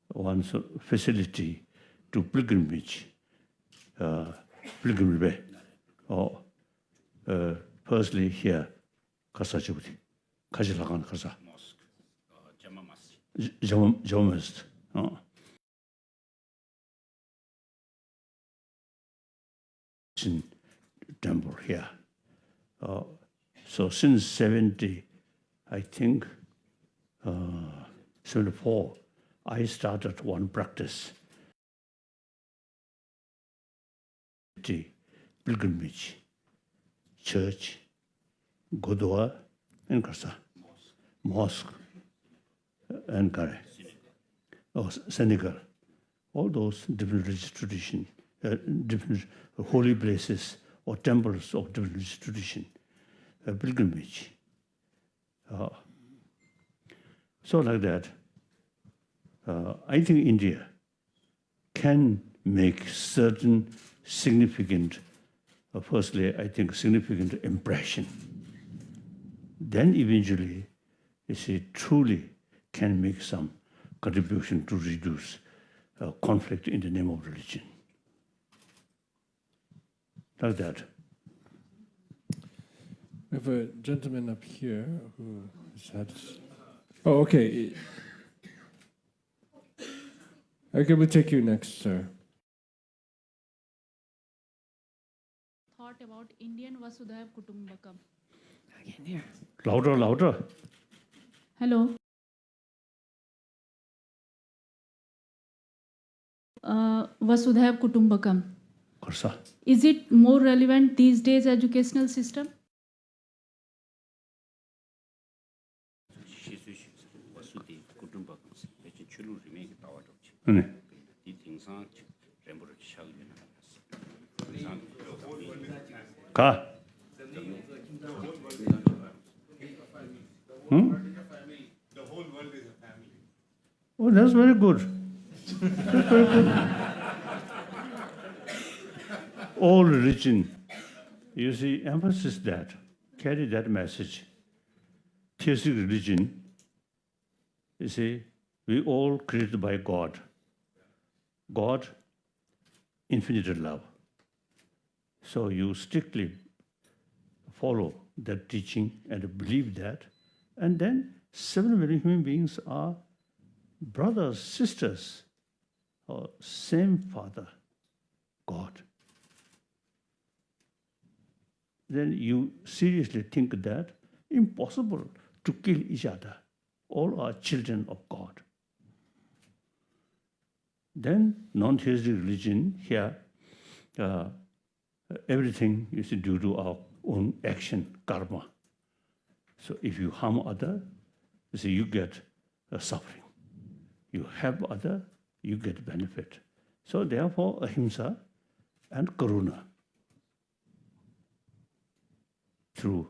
one facility to pilgrimage, or firstly here, Kasachuti, Kajilagan Kasa, Jama Masjid. Temple here. So since 70, I think, 74, I started one practice. Pilgrimage, church, Gurdwara, and Karsa, mosque, and Kare, or Senegal, all those different religious traditions, different holy places or temples of different religious tradition, pilgrimage. So like that, I think India can make certain significant, firstly, I think significant impression. Then eventually, you see, truly can make some contribution to reduce conflict in the name of religion. Like that. We have a gentleman up here who has had... Oh, okay. Okay, we'll take you next, sir. Thought about Indian Vasudhaiv Kutumbakam. Again here. Louder, louder. Hello. Vasudhaiv Kutumbakam. Karsa. Is it more relevant these days educational system? Ka? Hmm? The whole world is a family. Oh, that's very good. That's very good. All religion, you see, emphasis that, carry that message. Theistic religion, you see, we all created by God. God, infinite love. So you strictly follow that teaching and believe that, and then 7 million human beings are brothers, sisters, or same Father, God. Then you seriously think that impossible to kill each other. All are children of God. Then non-theistic religion here, everything is due to our own action, karma. So if you harm other, you see, you get suffering. You help other, you get benefit. So therefore, ahimsa and karuna through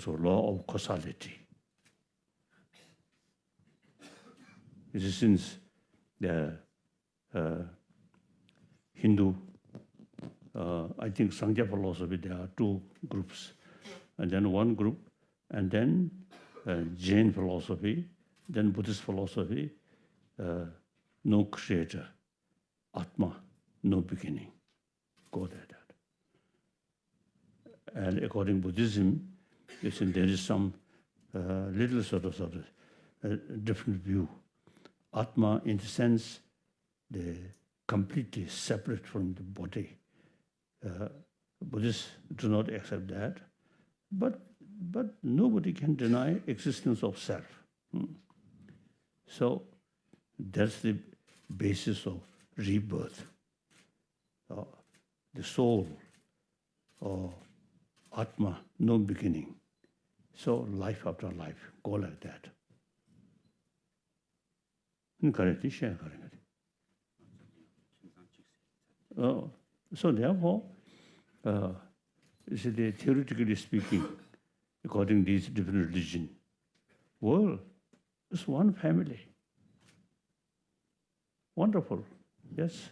law of causality. This is since the Hindu, I think Sankhya philosophy, there are 2 groups, and then one group, and then Jain philosophy, then Buddhist philosophy, no creator, Atma, no beginning. Go like that. And according to Buddhism, you see, there is some little sort of different view. Atma, in the sense, they completely separate from the body. Buddhists do not accept that, but nobody can deny existence of self. So that's the basis of rebirth. The soul, or Atma, no beginning. So life after life, go like that. So therefore, theoretically speaking, according to these different religions, world is one family. Wonderful, yes.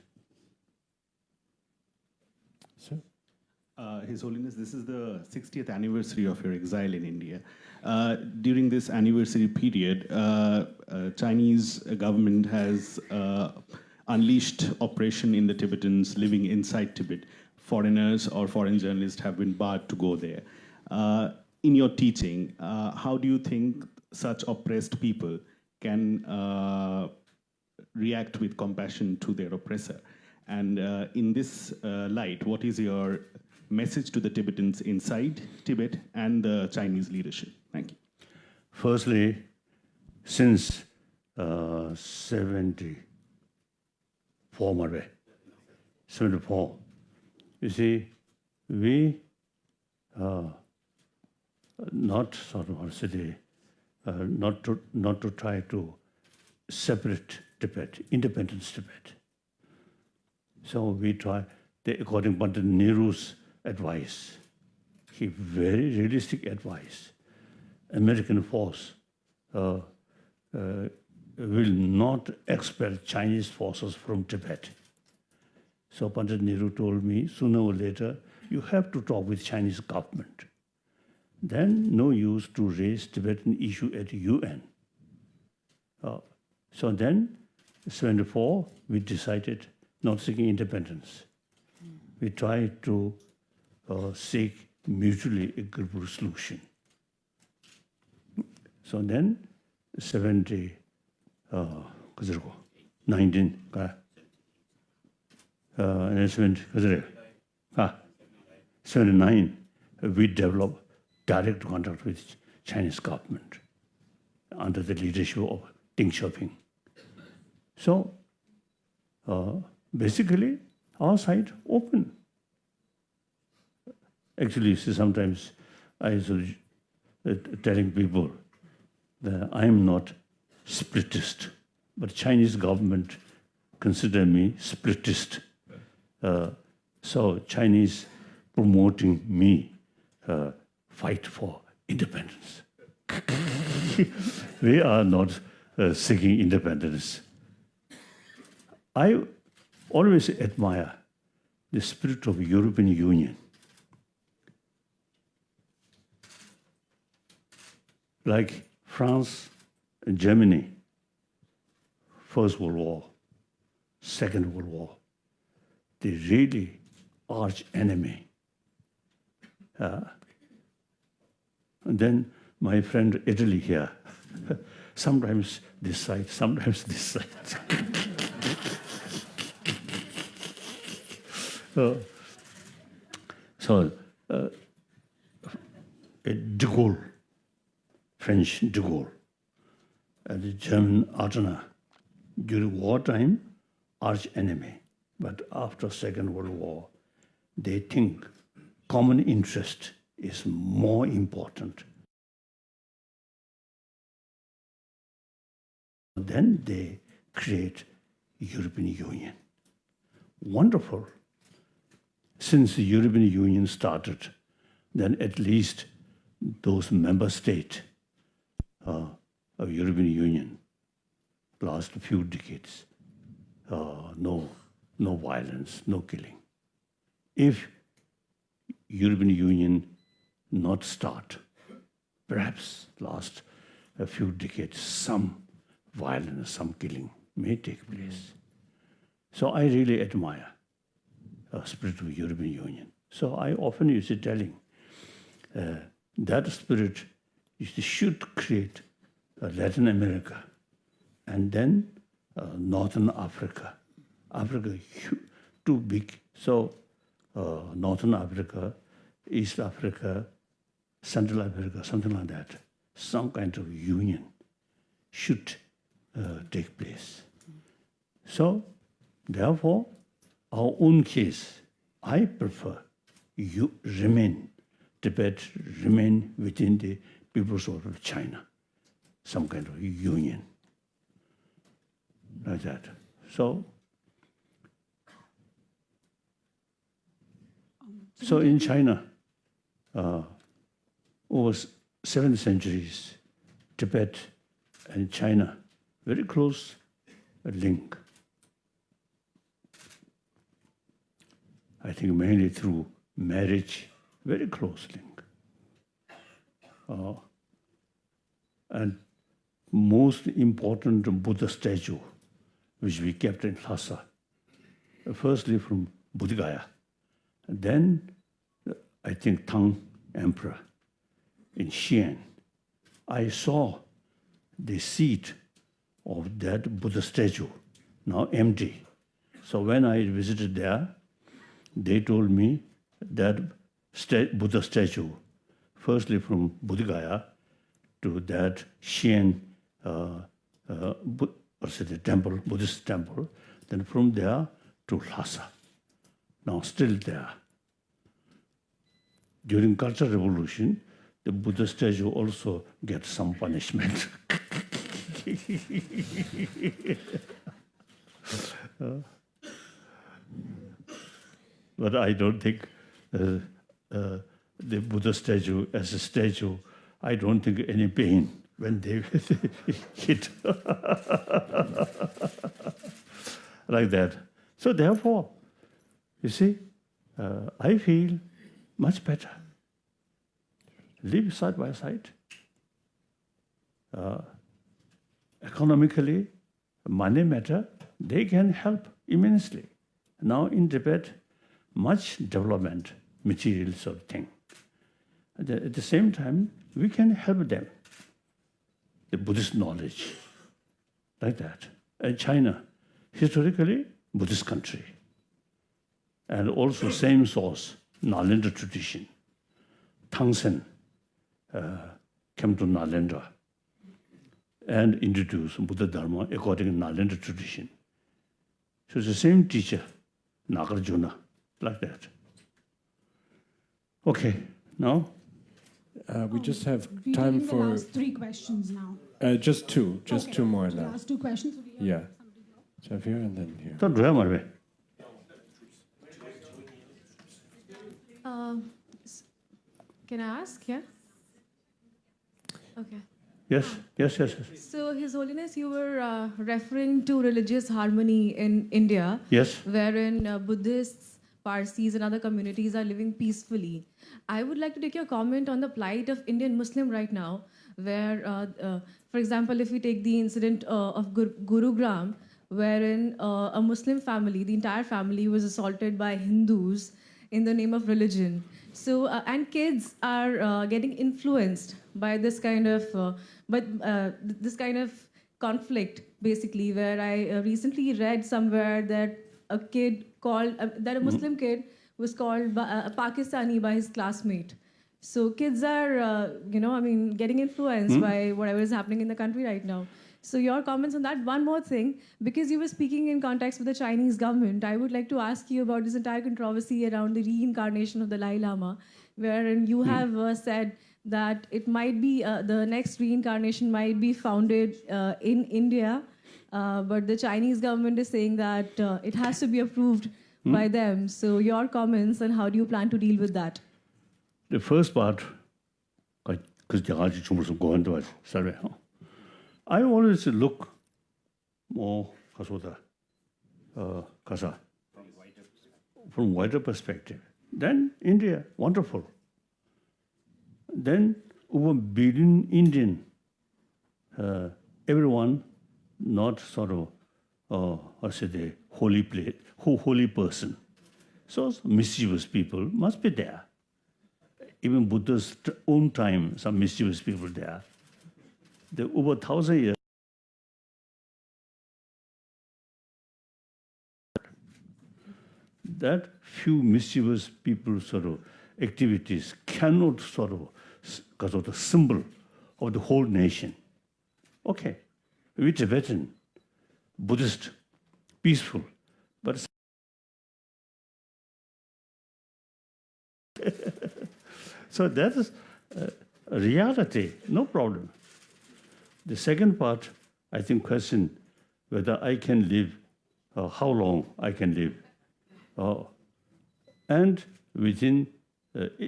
Sir? His Holiness, this is the 60th anniversary of your exile in India. During this anniversary period, Chinese government has unleashed operation in the Tibetans living inside Tibet. Foreigners or foreign journalists have been barred to go there. In your teaching, how do you think such oppressed people can react with compassion to their oppressor? And in this light, what is your message to the Tibetans inside Tibet and the Chinese leadership? Thank you. Firstly, since 74, you see, we not sort of not to try to separate Tibet, independence Tibet. So we try, according to Nehru's advice, very realistic advice. American force will not expel Chinese forces from Tibet. So Pandit Nehru told me, sooner or later, you have to talk with Chinese government. Then no use to raise Tibetan issue at UN. So then, 74, we decided not seeking independence. We tried to seek mutually agreeable solution. So then, 79, we developed direct contact with Chinese government under the leadership of Deng Xiaoping. So basically, our side open. Actually, sometimes I was telling people that I am not splittist, but Chinese government consider me splittist. So Chinese promoting me fight for independence. We are not seeking independence. I always admire the spirit of European Union. Like France and Germany, First World War, Second World War, the really arch enemy. And then my friend Italy here, sometimes this side, sometimes this side. De Gaulle, French de Gaulle, and the German Adenauer, during wartime, arch enemy. But after Second World War, they think common interest is more important. Then they create European Union. Wonderful. Since the European Union started, then at least those member states of European Union, last few decades, no violence, no killing. If European Union not start, perhaps last a few decades, some violence, some killing may take place. So I really admire the spirit of European Union. So I often used to telling that spirit should create Latin America and then Northern Africa. Africa too big, so Northern Africa, East Africa, Central Africa, something like that. Some kind of union should take place. So, therefore, our own case, I prefer you remain, Tibet remain within the peoples of China, some kind of union, like that. So in China, over 7 centuries, Tibet and China, very close link. I think mainly through marriage, very close link. And most important Buddha statue, which we kept in Lhasa, firstly from Bodh Gaya, then I think Tang Emperor in Xi'an. I saw the seat of that Buddha statue, now empty. So when I visited there, they told me that Buddha statue, firstly from Bodh Gaya to that Xi'an temple, Buddhist temple, then from there to Lhasa. Now still there. During Cultural Revolution, the Buddha statue also gets some punishment. But I don't think the Buddha statue as a statue, I don't think any pain when they hit like that. So therefore, you see, I feel much better. Live side by side. Economically, money matter, they can help immensely. Now in Tibet, much development, material sort of thing. At the same time, we can help them. The Buddhist knowledge, like that. And China, historically, Buddhist country. And also same source, Nalanda tradition. Tangsen came to Nalanda and introduced Buddha Dharma according to Nalanda tradition. So it's the same teacher, Nagarjuna, like that. Okay, now? We just have We're time taking for... the last 3 questions now. Just two more The now. last 2 questions. Yeah. So have here and then here. Don't do it, Can I ask? Yeah? Okay. Yes. So, His Holiness, you were referring to religious harmony in India, Yes. wherein Buddhists, Parsis, and other communities are living peacefully. I would like to take your comment on the plight of Indian Muslim right now, where, for example, if we take the incident of Gurugram, wherein a Muslim family, the entire family was assaulted by Hindus in the name of religion. So, and kids are getting influenced by this kind of, this kind of conflict, basically, where I recently read somewhere that a kid called, that a Muslim kid was called a Pakistani by his classmate. So kids are, getting influenced by whatever is happening in the country right now. So your comments on that. One more thing, because you were speaking in context with the Chinese government, I would like to ask you about this entire controversy around the reincarnation of the Dalai Lama, wherein you have said that it might be, the next reincarnation might be founded in India, but the Chinese government is saying that it has to be approved by them. So your comments and how do you plan to deal with that? The first part, I always look more from wider perspective. Then India, wonderful. Then over billion Indian, everyone not sort of, the holy plate, holy person. So mischievous people must be there. Even Buddha's own time, some mischievous people there. The over 1,000 years. That few mischievous people sort of activities cannot sort of, because of the symbol of the whole nation. Okay, we Tibetan, Buddhist, peaceful, but so that is a reality, no problem. The second part, I think, question whether I can live, how long I can live. And within,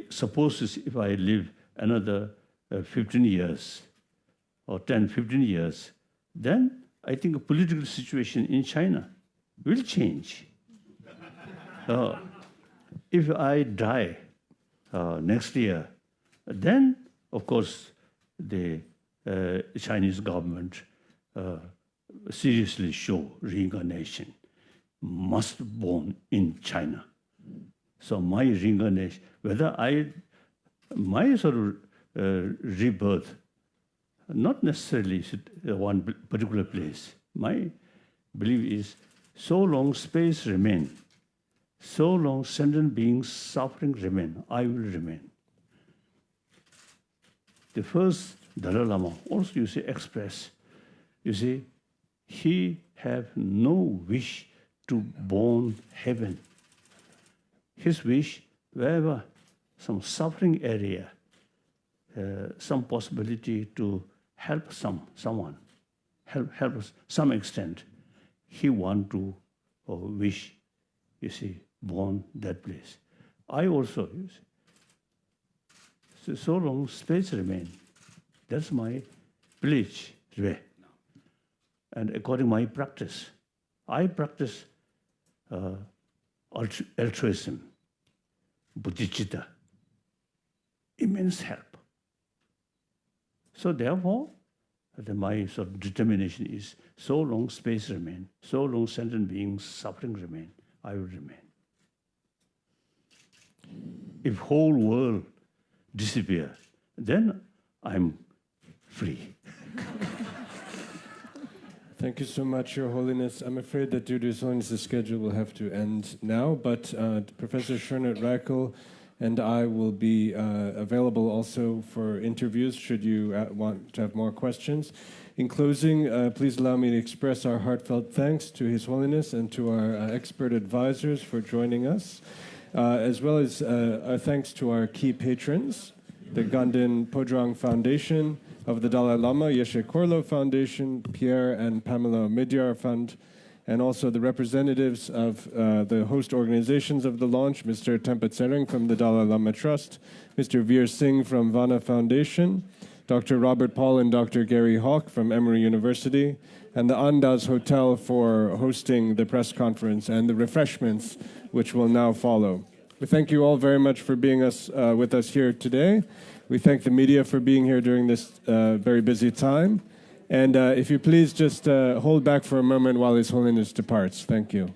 suppose if I live another 15 years or 10, 15 years, then I think the political situation in China will change. If I die next year, then, of course, the Chinese government seriously show reincarnation must born in China. So my reincarnation, whether my sort of rebirth, not necessarily one particular place. My belief is, so long space remain, so long sentient beings suffering remain, I will remain. The first Dalai Lama also, you see, express, you see, he have no wish to born heaven. His wish, wherever some suffering area, some possibility to help someone, help us some extent, he want to or wish, you see, born that place. I also, you see, so long space remain. That's my spiritual way. And according to my practice, I practice altruism, bodhicitta, immense help. So therefore, my sort of determination is so long space remain, so long sentient beings suffering remain, I will remain. If whole world disappear, then I'm free. Thank you so much, Your Holiness. I'm afraid that due to His Holiness's schedule, we'll have to end now, but Professor Shernut Reichel and I will be available also for interviews should you want to have more questions. In closing, please allow me to express our heartfelt thanks to His Holiness and to our expert advisors for joining us, as well as our thanks to our key patrons, the Gandhin Podrang Foundation of the Dalai Lama, Yeshe Korlo Foundation, Pierre and Pamela Midyar Fund, and also the representatives of the host organizations of the launch, Mr. Tempa Tsering from the Dalai Lama Trust, Mr. Veer Singh from Vana Foundation, Dr. Robert Paul and Dr. Gary Hawk from Emory University, and the Andaz Hotel for hosting the press conference and the refreshments which will now follow. We thank you all very much for being with us here today. We thank the media for being here during this very busy time. And if you please just hold back for a moment while His Holiness departs. Thank you.